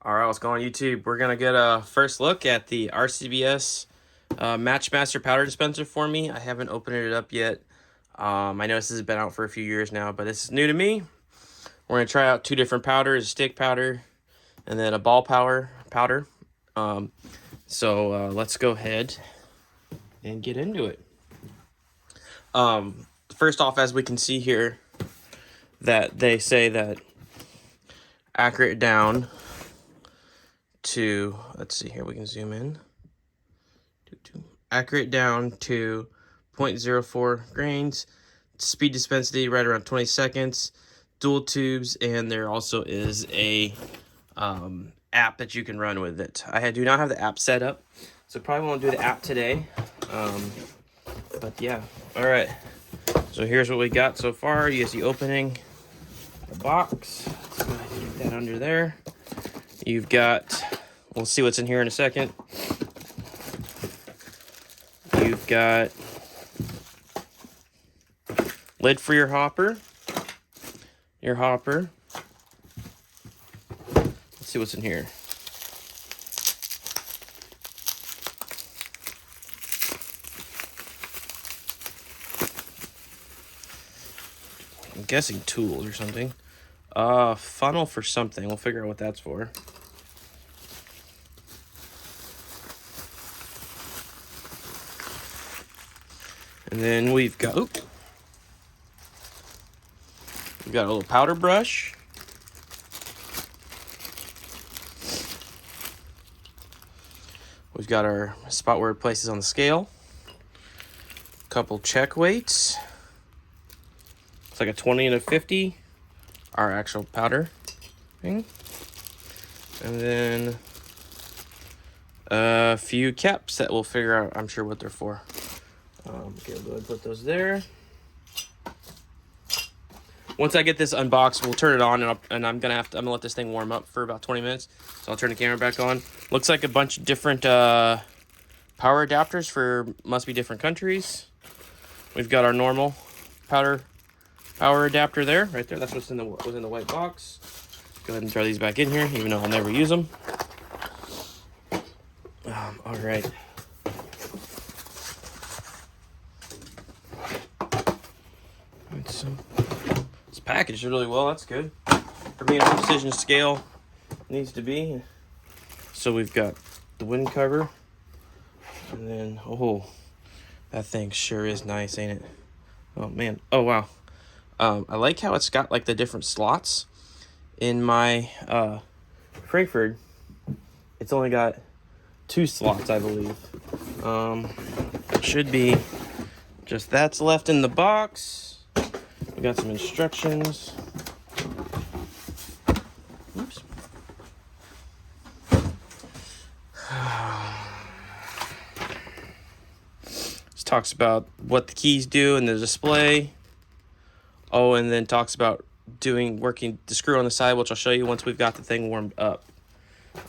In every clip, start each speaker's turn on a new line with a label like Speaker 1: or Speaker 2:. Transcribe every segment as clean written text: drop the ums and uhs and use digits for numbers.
Speaker 1: All right, what's going on YouTube? We're going to get a first look at the RCBS MatchMaster powder dispenser for me. I haven't opened it up yet. I know this has been out for a few years now, but this is new to me. We're going to try out two different powders, a stick powder and then a ball powder. Let's go ahead and get into it. First off, as we can see here, that they say that accurate down to, let's see here, we can zoom in. Accurate down to 0.04 grains. Speed dispensity right around 20 seconds. Dual tubes, and there also is a app that you can run with it. I do not have the app set up, so probably won't do the app today. But yeah, all right. So here's what we got so far. You see opening the box. Let's go ahead and get that under there. You've got, we'll see what's in here in a second. You've got lid for your hopper. Let's see what's in here. I'm guessing tools or something. Funnel for something. We'll figure out what that's for. And then we've got a little powder brush. We've got our spot where it places on the scale. A couple check weights. It's like a 20 and a 50. Our actual powder thing. And then a few caps that we'll figure out, I'm sure, what they're for. Okay, we'll go ahead and put those there. Once I get this unboxed, we'll turn it on, and I'm gonna let this thing warm up for about 20 minutes. So I'll turn the camera back on. Looks like a bunch of different power adapters for must be different countries. We've got our normal power adapter there, right there. That's what's in the white box. Go ahead and throw these back in here, even though I'll never use them. All right. It's packaged really well. That's good for being a precision scale. Needs to be. So we've got the wind cover, and then that thing sure is nice, ain't it? Oh man. Oh wow. I like how it's got like the different slots. In my Frankfurt, it's only got 2 slots, I believe. Should be just that's left in the box. We got some instructions. Oops. This talks about what the keys do in the display. Oh, and then talks about working the screw on the side, which I'll show you once we've got the thing warmed up.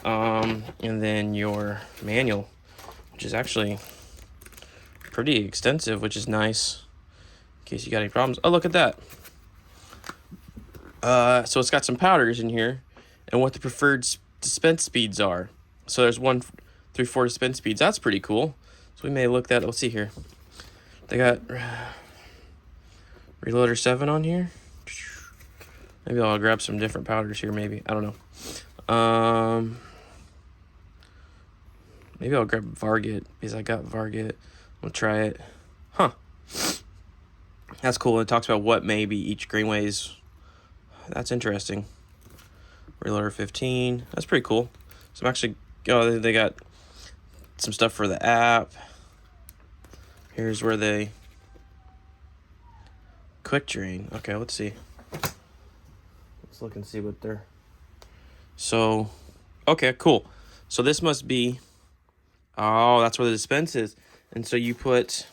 Speaker 1: And then your manual, which is actually pretty extensive, which is nice in case you got any problems. Oh, look at that. So it's got some powders in here and what the preferred dispense speeds are. So there's 1 through 4 dispense speeds. That's pretty cool. So we may look that. Let's see here. They got Reloader 7 on here. Maybe I'll grab some different powders here. Maybe, I don't know. Maybe I'll grab Varget because I got Varget. I'll try it. Huh. That's cool. It talks about what maybe each grain weighs. That's interesting. Reloader 15. That's pretty cool. So I'm actually, they got some stuff for the app. Here's where they quick drain. Okay, let's see. Let's look and see what they're. So, okay, cool. So this must be. Oh, that's where the dispense is, and so you put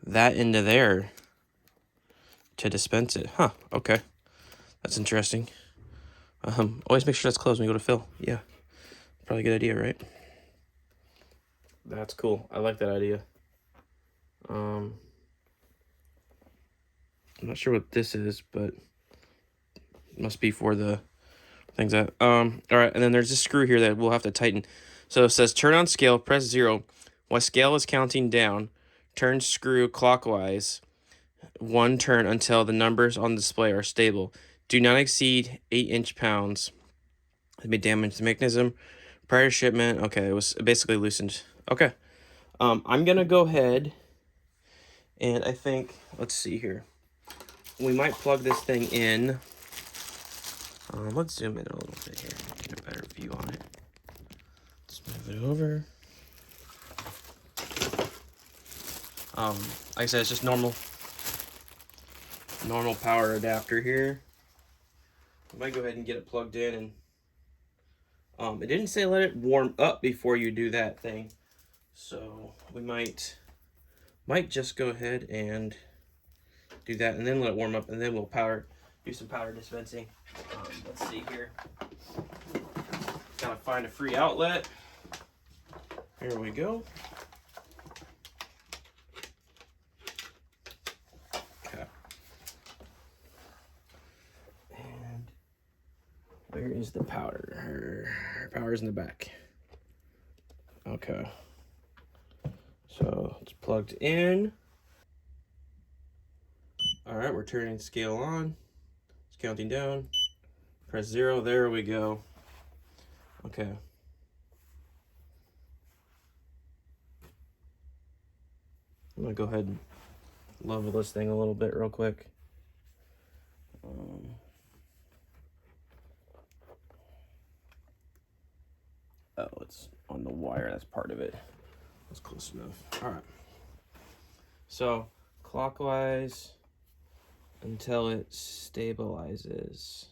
Speaker 1: that into there to dispense it. Huh. Okay, that's interesting. Always make sure that's closed when you go to fill. Yeah, probably a good idea, right? That's cool. I like that idea. I'm not sure what this is, but Must be for the things that, all right, and then there's a screw here that we'll have to tighten. So it says turn on scale, press 0. While scale is counting down, turn screw clockwise 1 turn until the numbers on display are stable. Do not exceed 8 inch-pounds. It may damage the mechanism. Prior to shipment, okay, it was basically loosened. Okay, I'm gonna go ahead and I think, let's see here. We might plug this thing in. Let's zoom in a little bit here, get a better view on it. Let's move it over. Like I said, it's just normal power adapter here. I might go ahead and get it plugged in, and it didn't say let it warm up before you do that thing, so we might just go ahead and do that, and then let it warm up, and then we'll do some power dispensing. Let's see here. Gotta find a free outlet. Here we go. Okay. And where is the powder? Her power's in the back. Okay. So it's plugged in. All right, we're turning scale on. It's counting down. Press 0. There we go. Okay. I'm gonna go ahead and level this thing a little bit real quick. Oh, it's on the wire. That's part of it. That's close enough. All right. So clockwise until it stabilizes.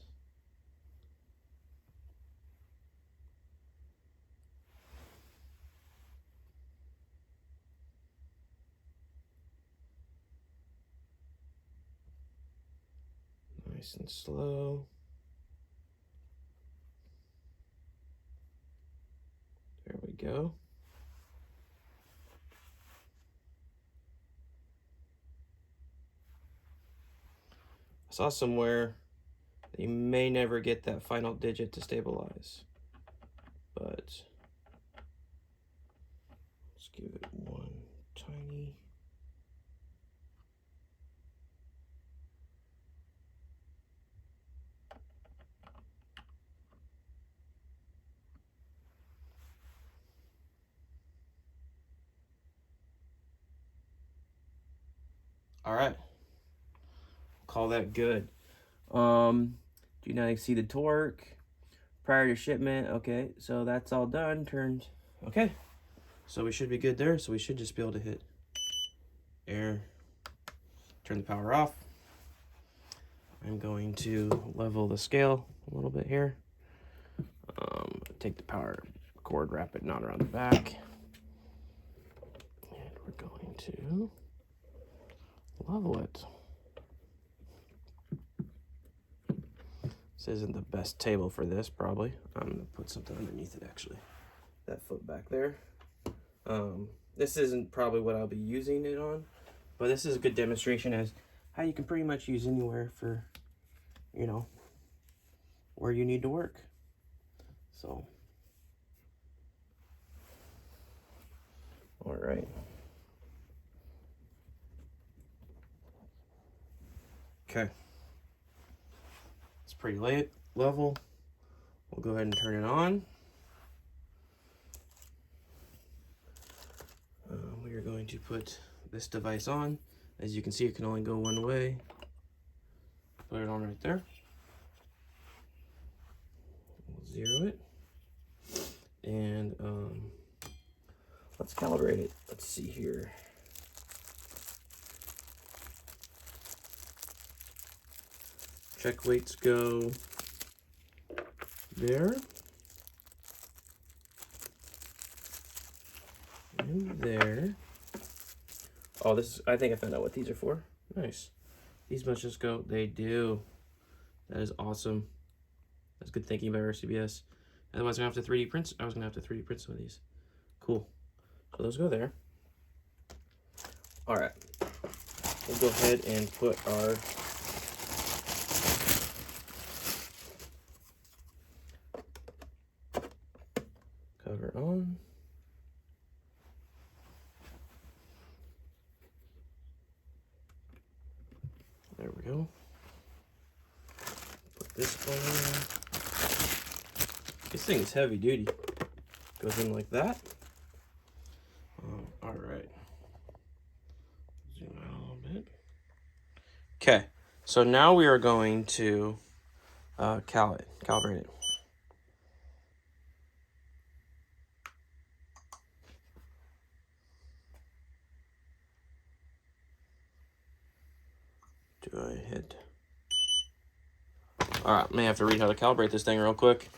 Speaker 1: Nice and slow. There we go. I saw somewhere that you may never get that final digit to stabilize, but let's give it one tiny. All right. Call that good. Do not exceed the torque prior to shipment. Okay, so that's all done. Turned. Okay, so we should be good there. So we should just be able to hit air, turn the power off. I'm going to level the scale a little bit here. Take the power cord, wrap it not around the back, and we're going to level it. This isn't the best table for this, probably. I'm gonna put something underneath it, actually. That foot back there. This isn't probably what I'll be using it on, but this is a good demonstration as how you can pretty much use anywhere for, you know, where you need to work. So, all right. Okay. It's pretty level. We'll go ahead and turn it on. We are going to put this device on. As you can see, it can only go one way. Put it on right there. We'll zero it. And let's calibrate it. Let's see here. Check weights go there. And there. Oh, this is, I think I found out what these are for. Nice. These must just go, they do. That is awesome. That's good thinking by RCBS. Otherwise, I'm gonna have to 3D print. I was gonna have to 3D print some of these. Cool. So those go there. All right. We'll go ahead and put our There we go. Put this one in. This thing is heavy duty. Goes in like that. All right. Zoom out a little bit. Okay, so now we are going to calibrate it. Do I hit? All right, may have to read how to calibrate this thing real quick.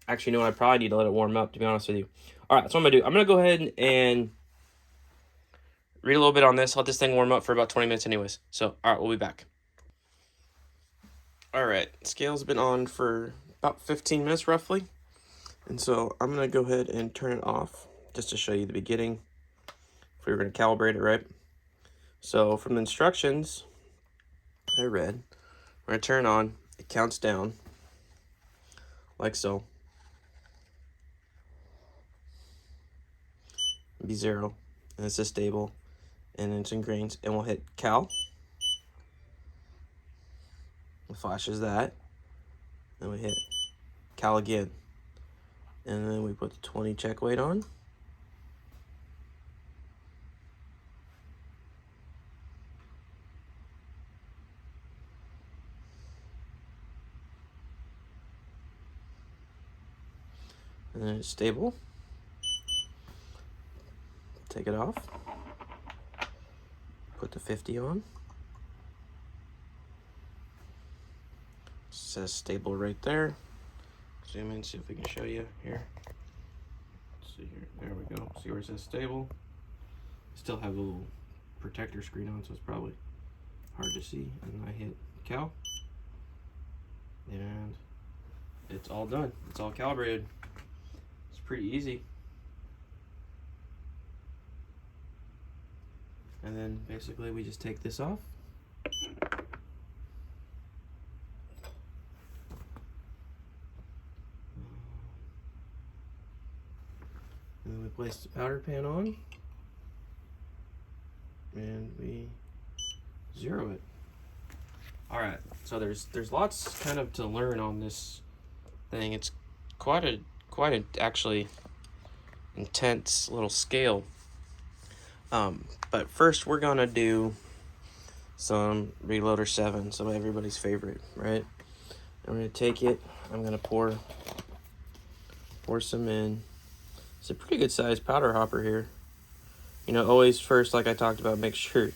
Speaker 1: Actually, you know what? I probably need to let it warm up, to be honest with you. All right, that's what I'm gonna do. I'm gonna go ahead and read a little bit on this. Let this thing warm up for about 20 minutes anyways. So, all right, we'll be back. All right, scale's been on for about 15 minutes roughly. And so I'm gonna go ahead and turn it off just to show you the beginning if we were gonna calibrate it, right? So from the instructions I read, when I turn it on, it counts down like so. It'll be 0, and it says stable, and it's in grains, and we'll hit cal. It flashes that. Then we hit cal again. And then we put the 20 check weight on. And then it's stable. Take it off. Put the 50 on. It says stable right there. Zoom in, see if we can show you here. Let's see here. There we go. See where it says stable? Still have a little protector screen on, so it's probably hard to see. And I hit cal. And it's all done. It's all calibrated. It's pretty easy. And then basically we just take this off. And then we place the powder pan on. And we zero it. All right, so there's lots kind of to learn on this thing. It's quite a actually intense little scale. But first we're gonna do some Reloader 7, some of everybody's favorite, right? I'm gonna take it. I'm gonna pour some in. It's a pretty good sized powder hopper here. You know, always first, like I talked about, make sure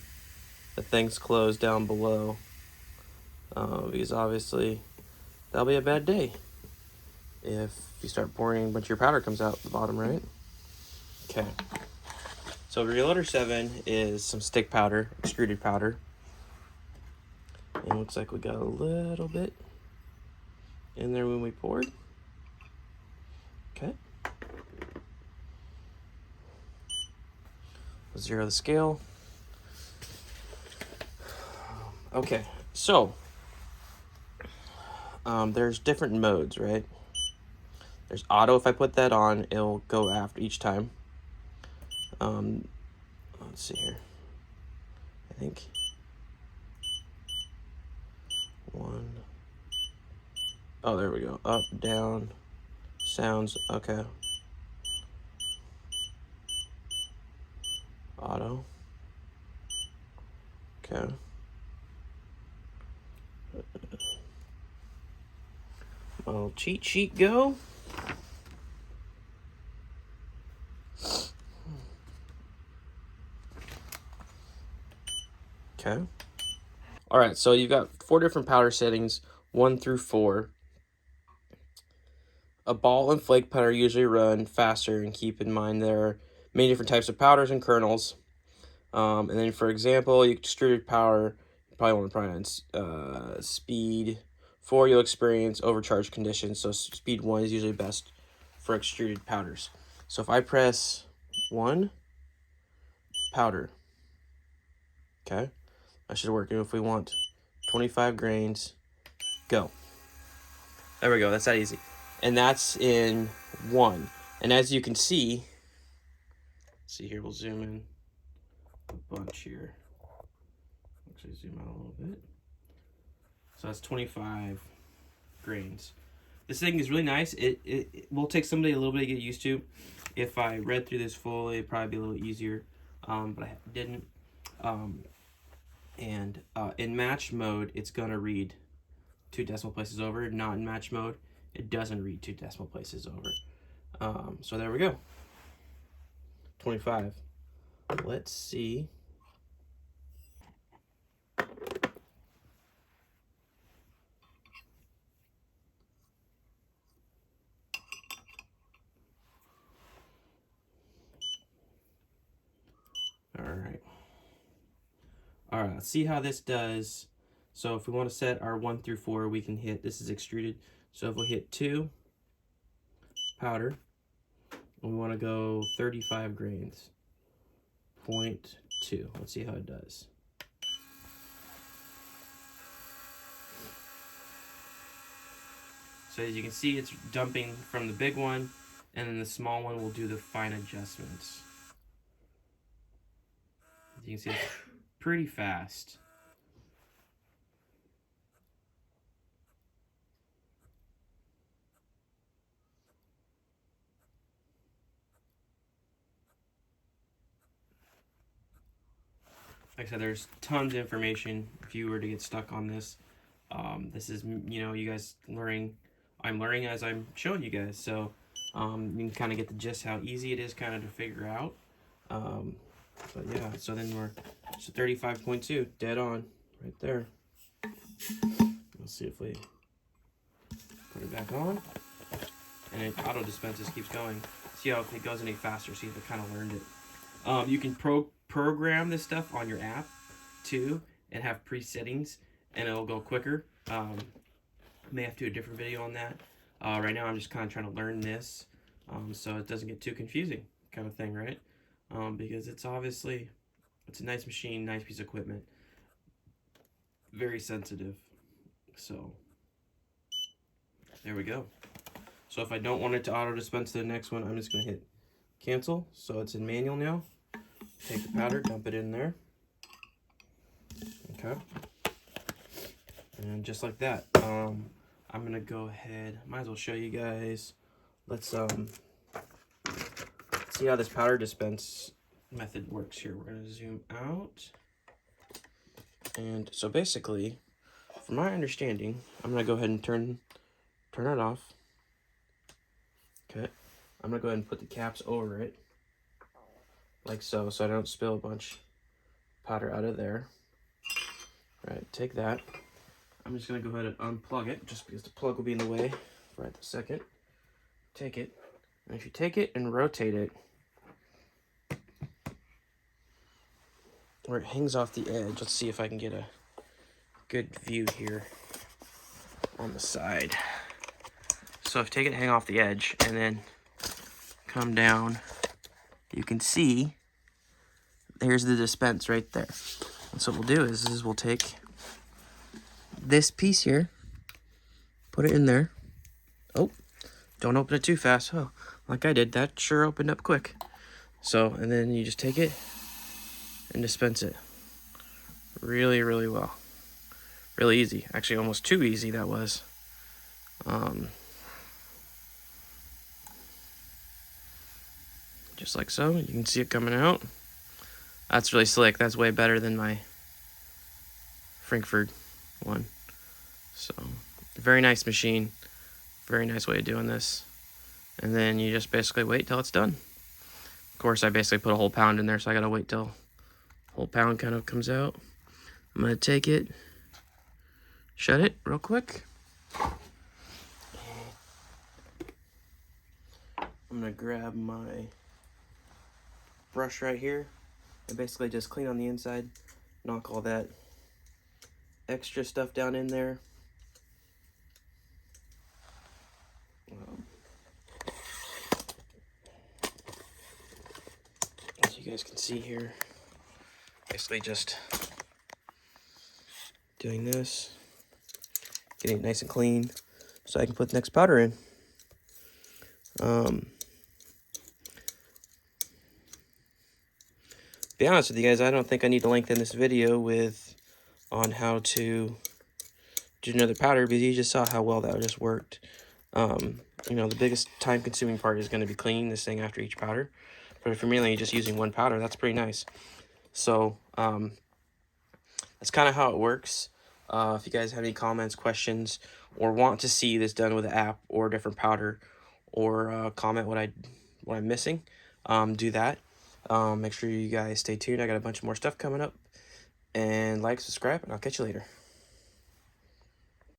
Speaker 1: the thing's closed down below, because obviously that'll be a bad day if you start pouring a bunch of your powder comes out the bottom, right? Okay. So Reloader 7 is some stick powder, extruded powder. And it looks like we got a little bit in there when we poured. Okay. Zero the scale. Okay, so there's different modes, right? There's auto. If I put that on, it'll go after each time. Let's see here. I think 1. Oh, there we go. Up, down, sounds. Okay. Auto. Okay. My little cheat sheet go. Okay. All right, so you've got 4 different powder settings, 1 through 4. A ball and flake powder usually run faster, and keep in mind there are many different types of powders and kernels. And then, for example, extruded powder, you probably want to on speed 4, you'll experience overcharge conditions. So speed 1 is usually best for extruded powders. So if I press 1, powder, okay, that should work. And if we want 25 grains, go. There we go. That's that easy. And that's in 1. And as you can see here, we'll zoom in a bunch here. actually zoom out a little bit. So that's 25 grains. This thing is really nice. It will take somebody a little bit to get used to. If I read through this full, it'd probably be a little easier, but I didn't. In match mode, it's gonna read 2 decimal places over. Not in match mode, it doesn't read 2 decimal places over. So there we go. 25. Let's see. All right, let's see how this does. So if we want to set our 1 through 4, we can hit, this is extruded. So if we hit 2, powder, and we want to go 35 grains, 0.2. Let's see how it does. So as you can see, it's dumping from the big one, and then the small one will do the fine adjustments. As you can see, it's pretty fast. Like I said, there's tons of information if you were to get stuck on this. This is, you know, you guys learning. I'm learning as I'm showing you guys, so you can kind of get the gist how easy it is kind of to figure out. But yeah, so then we're 35.2, dead on, right there. Let's see if we put it back on, and it auto dispenses, keeps going. See how if it goes any faster. See if it kind of learned it. You can program this stuff on your app too, and have pre-settings, and it'll go quicker. May have to do a different video on that. Right now I'm just kind of trying to learn this, so it doesn't get too confusing, kind of thing, right? Because it's obviously, it's a nice machine, nice piece of equipment, very sensitive. So there we go. So if I don't want it to auto dispense to the next one, I'm just going to hit cancel. So it's in manual now. Take the powder, dump it in there. Okay. And just like that. I'm going to go ahead, might as well show you guys. Let's see how this powder dispense method works here. We're going to zoom out. And so basically, from my understanding, I'm going to go ahead and turn it off. Okay. I'm going to go ahead and put the caps over it, like so I don't spill a bunch of powder out of there. All right, take that. I'm just going to go ahead and unplug it, just because the plug will be in the way right this second. Take it, and if you take it and rotate it, where it hangs off the edge, let's see if I can get a good view here on the side. So if you take it, hang off the edge, and then come down, you can see there's the dispense right there. And so what we'll do is we'll take this piece here, put it in there. Oh, don't open it too fast. Oh, like I did, that sure opened up quick. So, and then you just take it and dispense it really, really well. Really easy. Actually, almost too easy that was. Just like so. You can see it coming out. That's really slick. That's way better than my Frankfurt one. So, very nice machine. Very nice way of doing this. And then you just basically wait till it's done. Of course, I basically put a whole pound in there, so I gotta wait till a whole pound kind of comes out. I'm gonna take it, shut it real quick. I'm gonna grab my brush right here and basically just clean on the inside, knock all that extra stuff down in there. As you guys can see here, basically just doing this, getting it nice and clean so I can put the next powder in. Be honest with you guys, I don't think I need to lengthen this video with on how to do another powder, because you just saw how well that just worked. You know, the biggest time-consuming part is going to be cleaning this thing after each powder. But if you're mainly just using one powder, that's pretty nice. So that's kind of how it works. If you guys have any comments, questions, or want to see this done with an app or a different powder, or comment what I'm missing, do that. Make sure you guys stay tuned. I got a bunch more stuff coming up. And like, subscribe, and I'll catch you later.